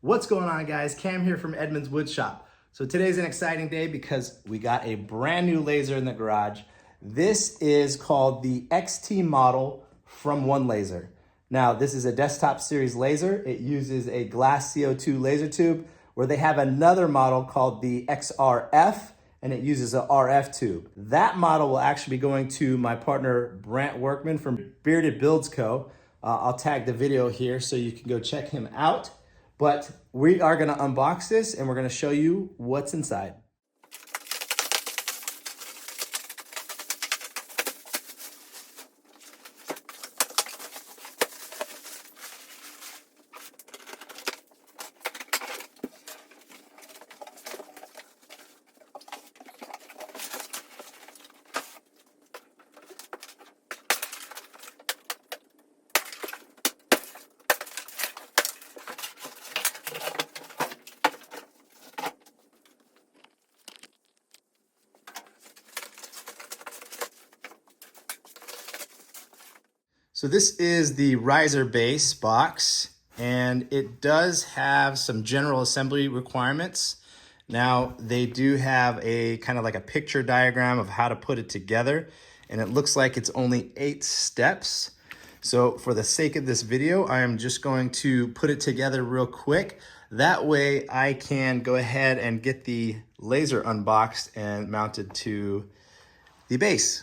What's going on, guys? Cam here from Edmunds Woodshop. So today's an exciting day because we got a brand new laser in the garage. This is called the XT model from OneLaser. Now, this is a desktop series laser. It uses a glass CO2 laser tube, where they have another model called the XRF, and it uses a RF tube. That model will actually be going to my partner, Brant Workman from Bearded Builds Co. I'll tag the video here so you can go check him out. But we are gonna unbox this and we're gonna show you what's inside. So this is the riser base box, and it does have some general assembly requirements. Now, they do have a kind of like a picture diagram of how to put it together, and it looks like it's only 8 steps. So for the sake of this video, I am just going to put it together real quick. That way I can go ahead and get the laser unboxed and mounted to the base.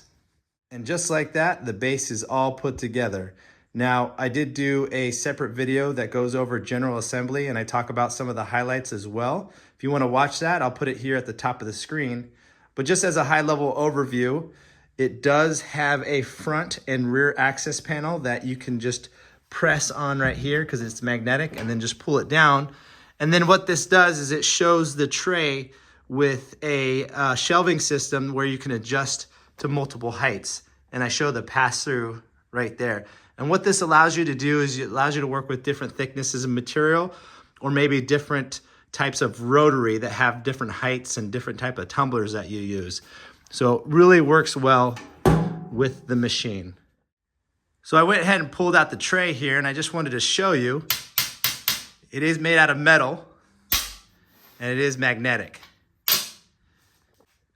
And just like that, the base is all put together. Now, I did do a separate video that goes over general assembly, and I talk about some of the highlights as well. If you want to watch that, I'll put it here at the top of the screen. But just as a high-level overview, it does have a front and rear access panel that you can just press on right here because it's magnetic, and then just pull it down. And then what this does is it shows the tray with a shelving system where you can adjust to multiple heights. And I show the pass-through right there. And what this allows you to do is it allows you to work with different thicknesses of material, or maybe different types of rotary that have different heights and different type of tumblers that you use. So it really works well with the machine. So I went ahead and pulled out the tray here, and I just wanted to show you, it is made out of metal and it is magnetic.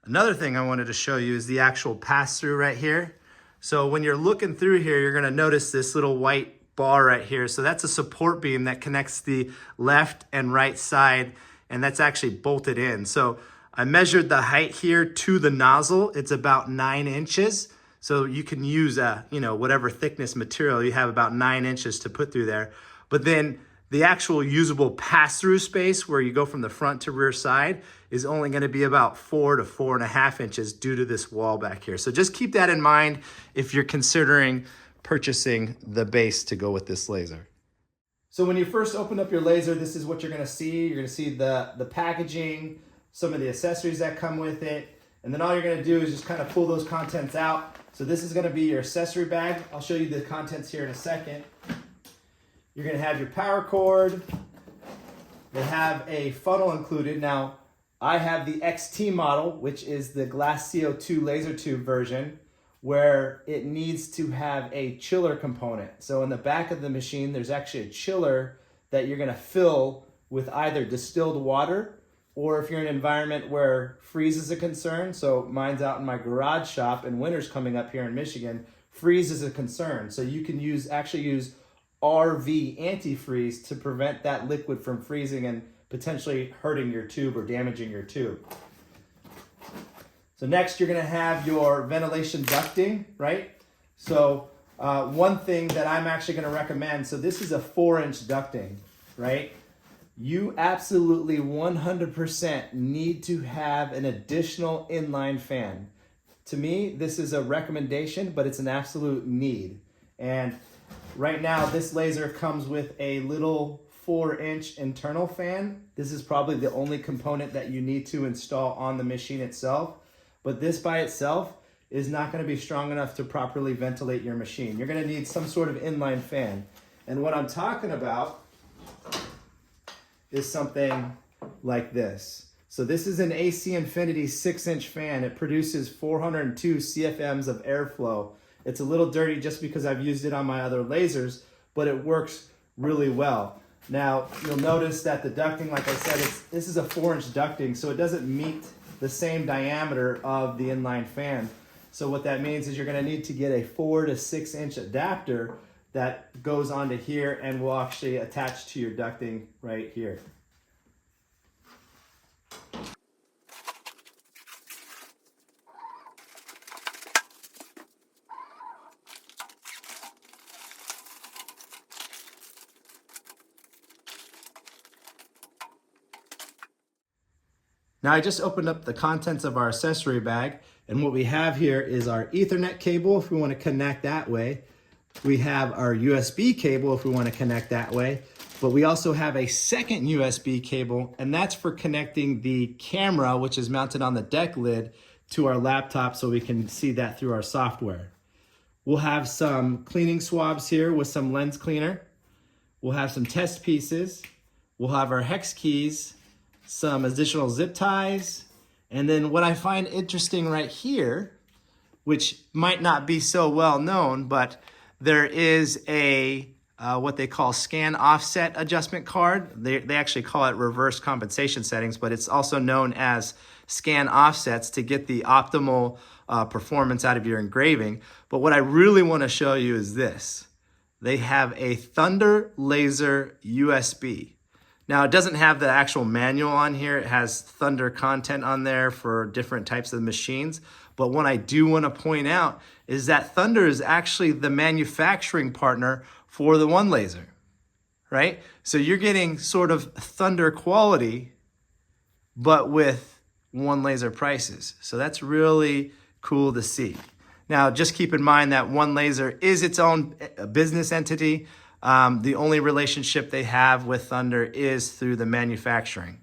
Another thing I wanted to show you is the actual pass-through right here. So when you're looking through here, you're gonna notice this little white bar right here. So that's a support beam that connects the left and right side, and that's actually bolted in. So I measured the height here to the nozzle. It's about 9 inches. So you can use whatever thickness material you have, about 9 inches to put through there. But then the actual usable pass-through space where you go from the front to rear side is only gonna be about 4 to 4.5 inches due to this wall back here. So just keep that in mind if you're considering purchasing the base to go with this laser. So when you first open up your laser, this is what you're gonna see. You're gonna see the packaging, some of the accessories that come with it, and then all you're gonna do is just kind of pull those contents out. So this is gonna be your accessory bag. I'll show you the contents here in a second. You're gonna have your power cord. They have a funnel included. Now, I have the XT model, which is the glass CO2 laser tube version, where it needs to have a chiller component. So in the back of the machine, there's actually a chiller that you're gonna fill with either distilled water, or if you're in an environment where freeze is a concern, so mine's out in my garage shop and winter's coming up here in Michigan, freeze is a concern. So you can actually use RV antifreeze to prevent that liquid from freezing and potentially hurting your tube or damaging your tube. So next you're gonna have your ventilation ducting, right? So one thing that I'm actually gonna recommend, so this is a 4-inch ducting, right? You absolutely 100% need to have an additional inline fan. To me, this is a recommendation, but it's an absolute need. And right now, this laser comes with a little 4-inch internal fan. This is probably the only component that you need to install on the machine itself. But this by itself is not going to be strong enough to properly ventilate your machine. You're going to need some sort of inline fan. And what I'm talking about is something like this. So this is an AC Infinity 6-inch fan. It produces 402 CFMs of airflow. It's a little dirty just because I've used it on my other lasers, but it works really well. Now, you'll notice that the ducting, like I said, this is a 4-inch ducting, so it doesn't meet the same diameter of the inline fan. So what that means is you're gonna need to get a 4 to 6 inch adapter that goes onto here and will actually attach to your ducting right here. Now I just opened up the contents of our accessory bag, and what we have here is our Ethernet cable if we want to connect that way. We have our USB cable if we want to connect that way, but we also have a second USB cable, and that's for connecting the camera, which is mounted on the deck lid, to our laptop so we can see that through our software. We'll have some cleaning swabs here with some lens cleaner. We'll have some test pieces. We'll have our hex keys, some additional zip ties, and then what I find interesting right here, which might not be so well known, but there is a what they call scan offset adjustment card. They actually call it reverse compensation settings, but it's also known as scan offsets to get the optimal performance out of your engraving. But what I really want to show you is this. They have a Thunder Laser USB. Now, it doesn't have the actual manual on here. It has Thunder content on there for different types of machines. But what I do want to point out is that Thunder is actually the manufacturing partner for the OneLaser, right? So you're getting sort of Thunder quality, but with OneLaser prices. So that's really cool to see. Now, just keep in mind that OneLaser is its own business entity. The only relationship they have with Thunder is through the manufacturing.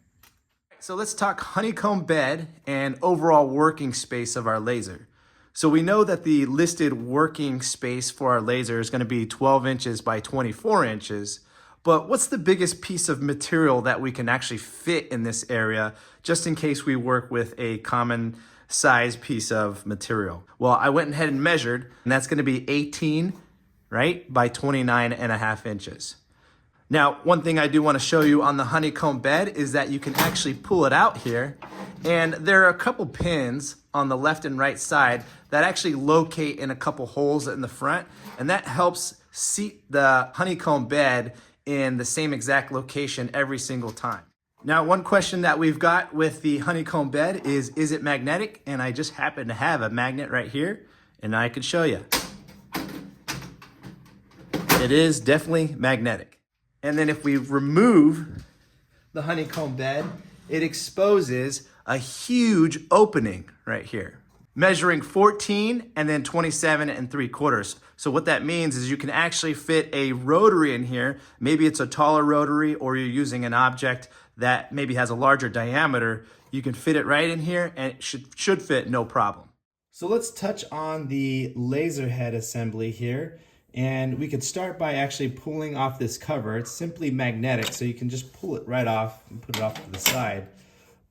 So let's talk honeycomb bed and overall working space of our laser. So we know that the listed working space for our laser is going to be 12 inches by 24 inches. But what's the biggest piece of material that we can actually fit in this area, just in case we work with a common size piece of material? Well, I went ahead and measured, and that's going to be 18 right, by 29.5 inches. Now, one thing I do want to show you on the honeycomb bed is that you can actually pull it out here, and there are a couple pins on the left and right side that actually locate in a couple holes in the front, and that helps seat the honeycomb bed in the same exact location every single time. Now, one question that we've got with the honeycomb bed is it magnetic? And I just happen to have a magnet right here, and I can show you. It is definitely magnetic. And then if we remove the honeycomb bed, it exposes a huge opening right here, measuring 14 and then 27 3/4. So what that means is you can actually fit a rotary in here. Maybe it's a taller rotary, or you're using an object that maybe has a larger diameter. You can fit it right in here, and it should fit no problem. So let's touch on the laser head assembly here. And we could start by actually pulling off this cover. It's simply magnetic, so you can just pull it right off and put it off to the side.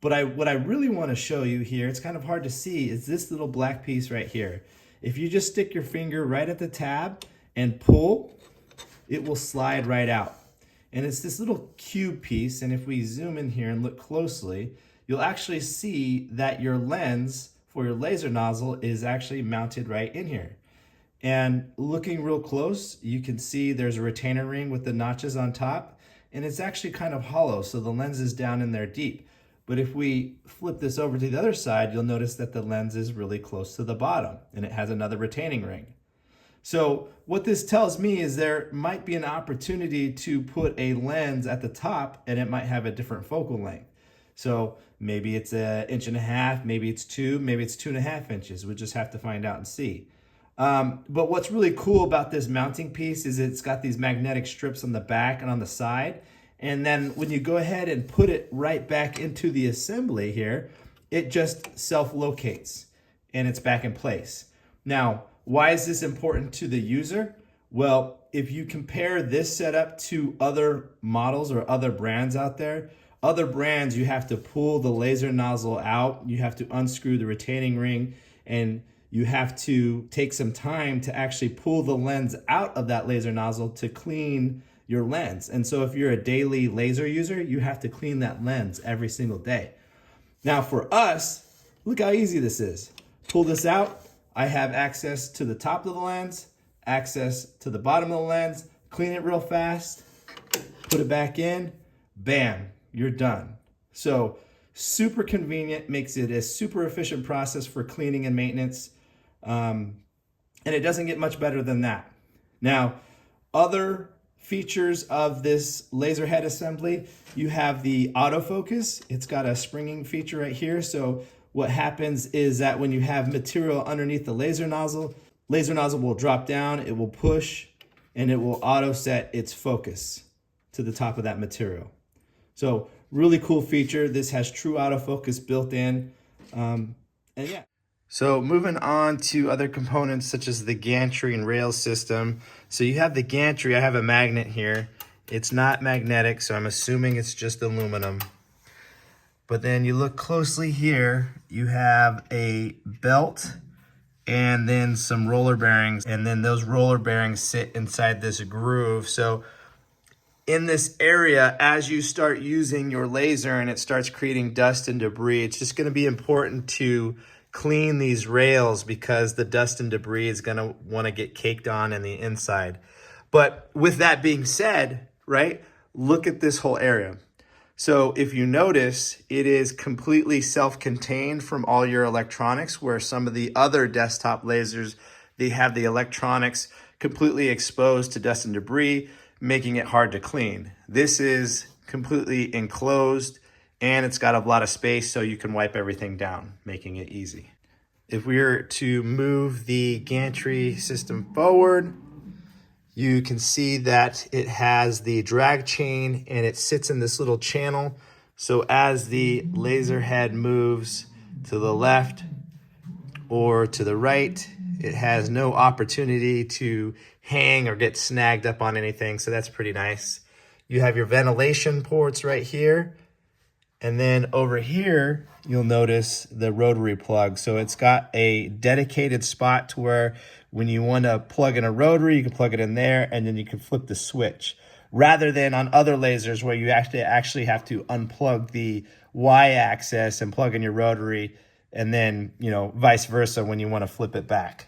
But what I really want to show you here, it's kind of hard to see, is this little black piece right here. If you just stick your finger right at the tab and pull, it will slide right out. And it's this little cube piece, and if we zoom in here and look closely, you'll actually see that your lens for your laser nozzle is actually mounted right in here. And looking real close, you can see there's a retainer ring with the notches on top, and it's actually kind of hollow, so the lens is down in there deep. But if we flip this over to the other side, you'll notice that the lens is really close to the bottom, and it has another retaining ring. So what this tells me is there might be an opportunity to put a lens at the top, and it might have a different focal length. So maybe it's 1.5 inches, maybe it's 2, maybe it's 2.5 inches. We'll just have to find out and see. But what's really cool about this mounting piece is it's got these magnetic strips on the back and on the side. And then when you go ahead and put it right back into the assembly here, it just self-locates and it's back in place. Now, why is this important to the user? Well, if you compare this setup to other models or other brands out there, other brands, you have to pull the laser nozzle out, you have to unscrew the retaining ring, and you have to take some time to actually pull the lens out of that laser nozzle to clean your lens. And so if you're a daily laser user, you have to clean that lens every single day. Now for us, look how easy this is. Pull this out. I have access to the top of the lens, access to the bottom of the lens, clean it real fast, put it back in, bam, you're done. So super convenient, makes it a super efficient process for cleaning and maintenance. And it doesn't get much better than that. Now, other features of this laser head assembly, you have the autofocus. It's got a springing feature right here. So what happens is that when you have material underneath the laser nozzle will drop down, it will push, and it will auto set its focus to the top of that material. So really cool feature. This has true autofocus built in. And yeah. So moving on to other components such as the gantry and rail system. So you have the gantry. I have a magnet here. It's not magnetic, so I'm assuming it's just aluminum. But then you look closely here, you have a belt and then some roller bearings, and then those roller bearings sit inside this groove. So in this area, as you start using your laser and it starts creating dust and debris, it's just gonna be important to clean these rails because the dust and debris is gonna wanna get caked on in the inside. But with that being said, right, look at this whole area. So if you notice, it is completely self-contained from all your electronics, where some of the other desktop lasers, they have the electronics completely exposed to dust and debris, making it hard to clean. This is completely enclosed, and it's got a lot of space so you can wipe everything down, making it easy. If we were to move the gantry system forward, you can see that it has the drag chain and it sits in this little channel. So as the laser head moves to the left or to the right, it has no opportunity to hang or get snagged up on anything. So that's pretty nice. You have your ventilation ports right here. And then over here, you'll notice the rotary plug. So it's got a dedicated spot to where when you want to plug in a rotary, you can plug it in there and then you can flip the switch. Rather than on other lasers where you actually have to unplug the Y-axis and plug in your rotary, and then, you know, vice versa when you want to flip it back.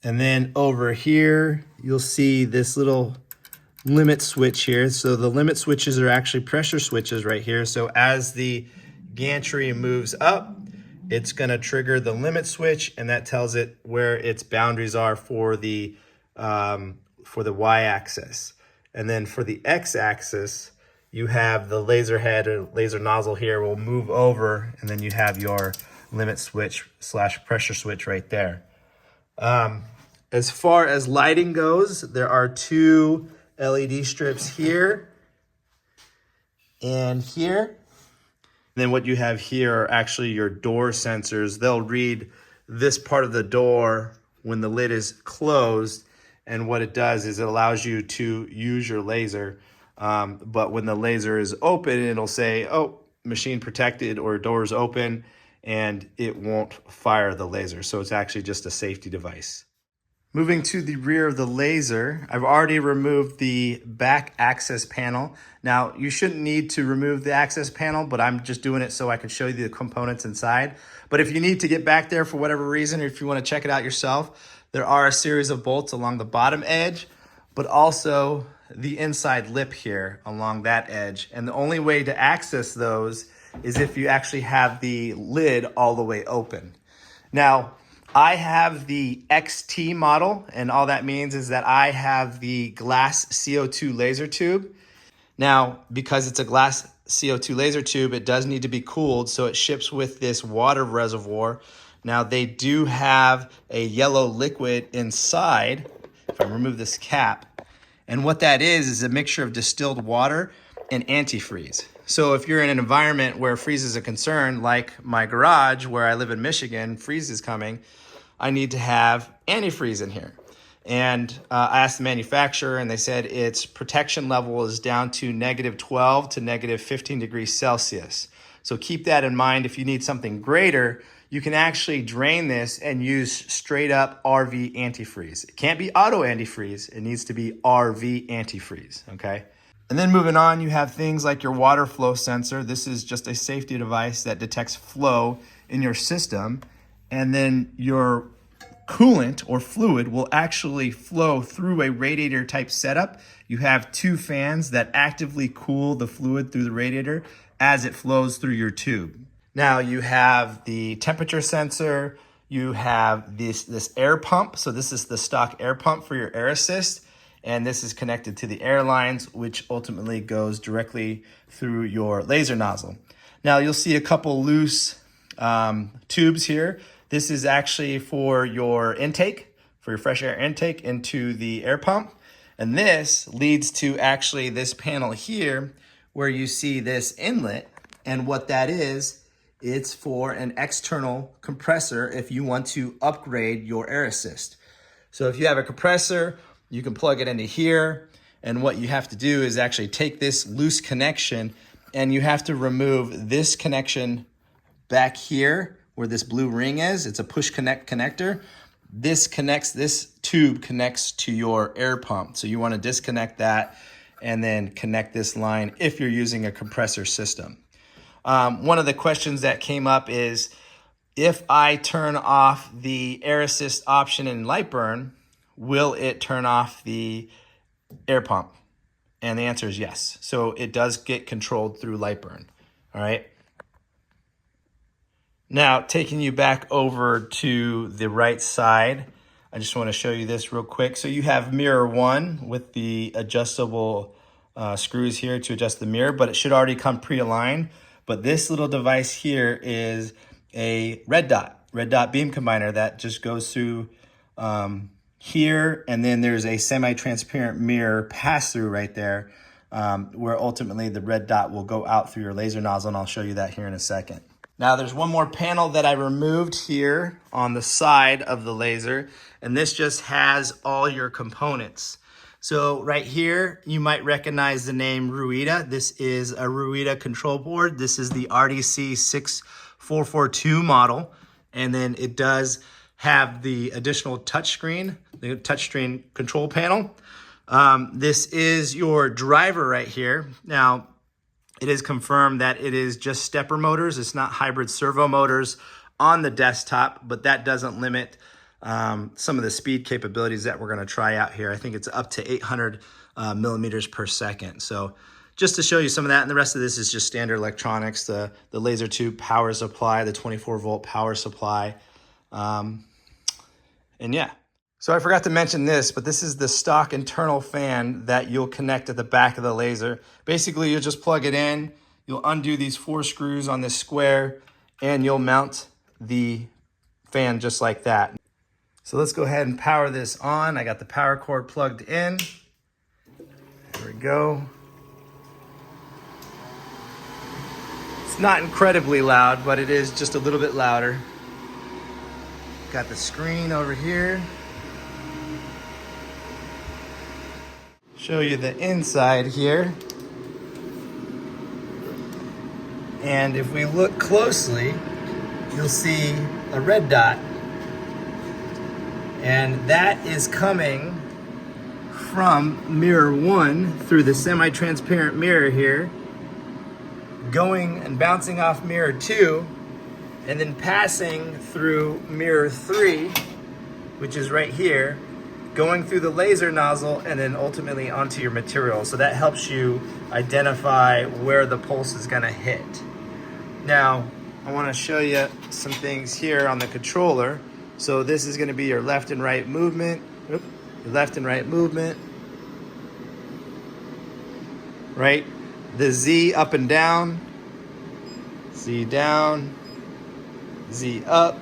And then over here, you'll see this little limit switch here. So the limit switches are actually pressure switches right here. So as the gantry moves up, it's going to trigger the limit switch, and that tells it where its boundaries are for the Y-axis. And then for the X-axis, you have the laser head or laser nozzle here will move over, and then you have your limit switch / pressure switch right there. As far as lighting goes, there are two LED strips here and here. Then what you have here are actually your door sensors. They'll read this part of the door when the lid is closed, and what it does is it allows you to use your laser. But when the laser is open, it'll say, oh, machine protected or doors open, and it won't fire the laser. So it's actually just a safety device. Moving to the rear of the laser, I've already removed the back access panel. Now, you shouldn't need to remove the access panel, but I'm just doing it so I can show you the components inside. But if you need to get back there for whatever reason, or if you want to check it out yourself, there are a series of bolts along the bottom edge, but also the inside lip here along that edge. And the only way to access those is if you actually have the lid all the way open. Now, I have the XT model, and all that means is that I have the glass CO2 laser tube. Now, because it's a glass CO2 laser tube, it does need to be cooled, so it ships with this water reservoir. Now, they do have a yellow liquid inside, if I remove this cap, and what that is a mixture of distilled water and antifreeze. So if you're in an environment where freeze is a concern, like my garage where I live in Michigan, freeze is coming, I need to have antifreeze in here. And I asked the manufacturer, and they said its protection level is down to -12 to -15 degrees Celsius. So keep that in mind. If you need something greater, you can actually drain this and use straight up RV antifreeze. It can't be auto antifreeze. It needs to be RV antifreeze, okay? And then moving on, you have things like your water flow sensor. This is just a safety device that detects flow in your system. And then your coolant or fluid will actually flow through a radiator type setup. You have two fans that actively cool the fluid through the radiator as it flows through your tube. Now you have the temperature sensor, you have this air pump. So this is the stock air pump for your air assist. And this is connected to the air lines, which ultimately goes directly through your laser nozzle. Now you'll see a couple loose tubes here. This is actually for your intake, for your fresh air intake into the air pump. And this leads to actually this panel here where you see this inlet. And what that is, it's for an external compressor if you want to upgrade your air assist. So if you have a compressor, you can plug it into here. And what you have to do is actually take this loose connection and you have to remove this connection back here where this blue ring is. It's a push connect connector. This tube connects to your air pump. So you want to disconnect that and then connect this line if you're using a compressor system. One of the questions that came up is, if I turn off the air assist option in Lightburn, will it turn off the air pump? And the answer is yes. So it does get controlled through Lightburn. All right. Now, taking you back over to the right side, I just want to show you this real quick. So you have mirror 1 with the adjustable screws here to adjust the mirror, but it should already come pre-aligned. But this little device here is a red dot beam combiner that just goes through here, and then there's a semi-transparent mirror pass-through right there where ultimately the red dot will go out through your laser nozzle, and I'll show you that here in a second. Now there's one more panel that I removed here on the side of the laser, and this just has all your components. So right here, you might recognize the name Ruida. This is a Ruida control board. This is the RDC 6442 model, and then it does have the additional touchscreen, the touchscreen control panel. This is your driver right here. Now, it is confirmed that it is just stepper motors. It's not hybrid servo motors on the desktop, but that doesn't limit some of the speed capabilities that we're going to try out here. I think it's up to 800 millimeters per second. So just to show you some of that, and the rest of this is just standard electronics, the laser tube power supply, the 24-volt power supply. And yeah. So I forgot to mention this, but this is the stock internal fan that you'll connect at the back of the laser. Basically, you'll just plug it in, you'll undo these 4 screws on this square, and you'll mount the fan just like that. So let's go ahead and power this on. I got the power cord plugged in. There we go. It's not incredibly loud, but it is just a little bit louder. Got the screen over here. Show you the inside here. And if we look closely, you'll see a red dot. And that is coming from mirror 1 through the semi-transparent mirror here, going and bouncing off mirror 2, and then passing through mirror 3, which is right here, going through the laser nozzle, and then ultimately onto your material. So that helps you identify where the pulse is gonna hit. Now, I wanna show you some things here on the controller. So this is gonna be your left and right movement. Your left and right movement. Right? The Z up and down. Z down. Z up.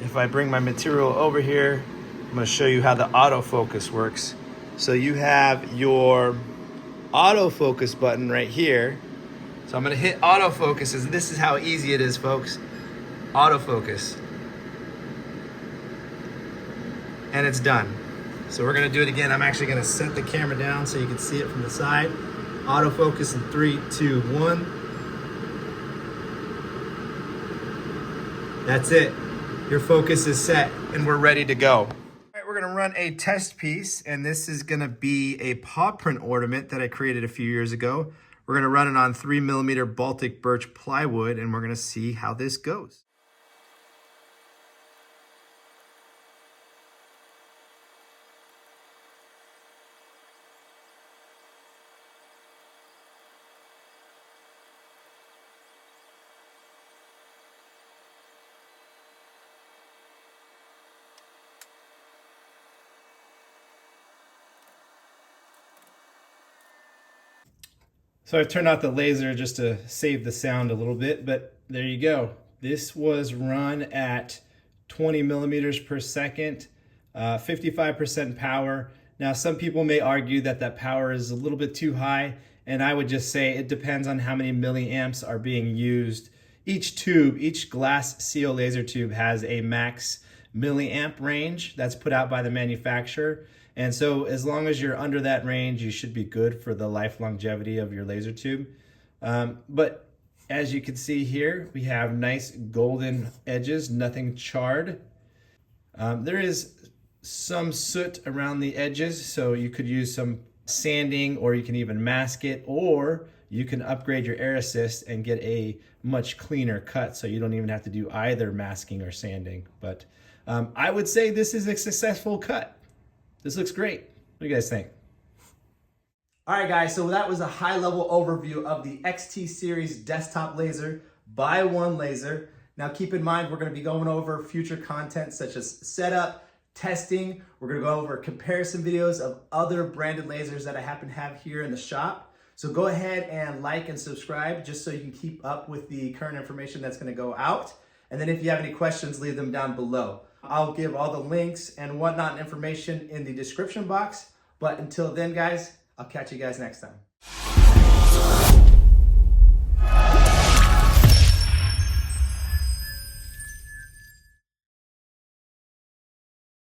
If I bring my material over here, I'm going to show you how the autofocus works. So you have your autofocus button right here. So I'm going to hit autofocus, and this is how easy it is, folks. Autofocus. And it's done. So we're going to do it again. I'm actually going to set the camera down so you can see it from the side. Autofocus in 3, 2, 1. That's it. Your focus is set, and we're ready to go. All right, we're gonna run a test piece, and this is gonna be a paw print ornament that I created a few years ago. We're gonna run it on 3mm Baltic birch plywood, and we're gonna see how this goes. So I turned out the laser just to save the sound a little bit, but there you go. This was run at 20mm per second, 55% power. Now, some people may argue that that power is a little bit too high, and I would just say it depends on how many milliamps are being used. Each tube, each glass CO laser tube has a max milliamp range that's put out by the manufacturer. And so as long as you're under that range, you should be good for the life longevity of your laser tube. But as you can see here, we have nice golden edges, nothing charred. There is some soot around the edges, so you could use some sanding, or you can even mask it, or you can upgrade your air assist and get a much cleaner cut, so you don't even have to do either masking or sanding. But I would say this is a successful cut. This looks great. What do you guys think? All right, guys, so that was a high-level overview of the XT Series desktop laser by OneLaser. Now, keep in mind, we're going to be going over future content such as setup, testing. We're going to go over comparison videos of other branded lasers that I happen to have here in the shop. So go ahead and like and subscribe just so you can keep up with the current information that's going to go out. And then if you have any questions, leave them down below. I'll give all the links and whatnot information in the description box. But until then, guys, I'll catch you guys next time.